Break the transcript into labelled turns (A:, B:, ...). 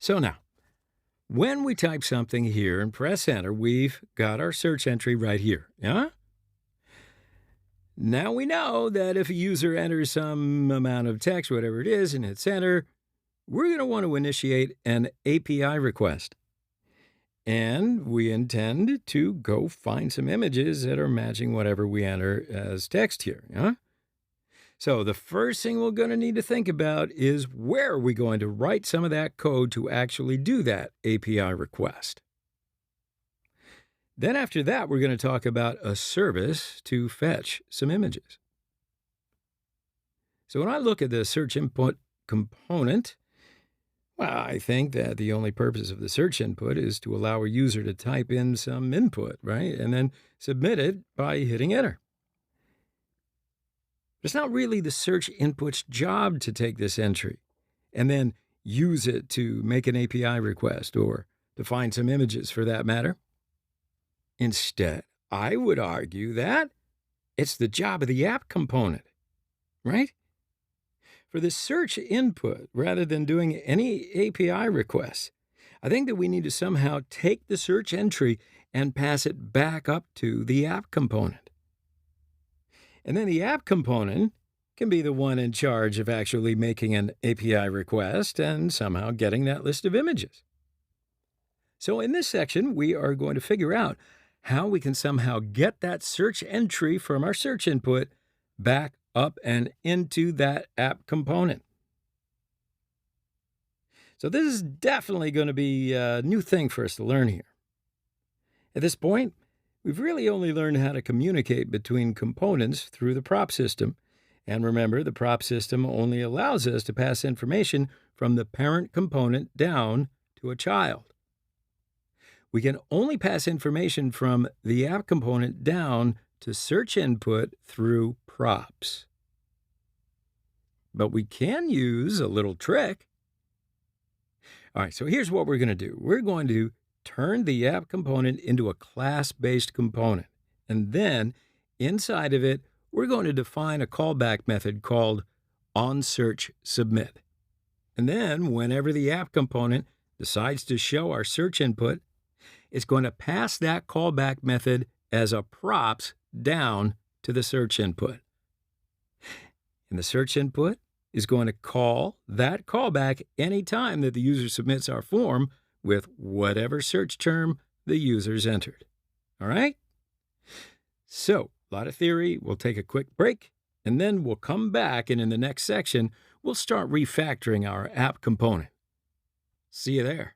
A: So now, when we type something here and press enter, we've got our search entry right here. Yeah? Now we know that if a user enters some amount of text, whatever it is, and hits enter, we're going to want to initiate an API request. And we intend to go find some images that are matching whatever we enter as text here. Yeah? So the first thing we're going to need to think about is where are we going to write some of that code to actually do that API request. Then after that, we're going to talk about a service to fetch some images. So when I look at the search input component, well, I think that the only purpose of the search input is to allow a user to type in some input, right? And then submit it by hitting enter. It's not really the search input's job to take this entry and then use it to make an API request or to find some images for that matter. Instead, I would argue that it's the job of the app component, right? For the search input, rather than doing any API requests, I think that we need to somehow take the search entry and pass it back up to the app component. And then the app component can be the one in charge of actually making an API request and somehow getting that list of images. So in this section, we are going to figure out how we can somehow get that search entry from our search input back up and into that app component. So this is definitely going to be a new thing for us to learn here. At this point, we've really only learned how to communicate between components through the prop system. And remember, the prop system only allows us to pass information from the parent component down to a child. We can only pass information from the app component down to search input through props. But we can use a little trick. All right, so here's what we're going to do. We're going to turn the app component into a class-based component. And then inside of it, we're going to define a callback method called onSearchSubmit. And then whenever the app component decides to show our search input, it's going to pass that callback method as a props down to the search input. And the search input is going to call that callback anytime that the user submits our form with whatever search term the user's entered. All right? So, a lot of theory. We'll take a quick break, and then we'll come back, and in the next section, we'll start refactoring our app component. See you there.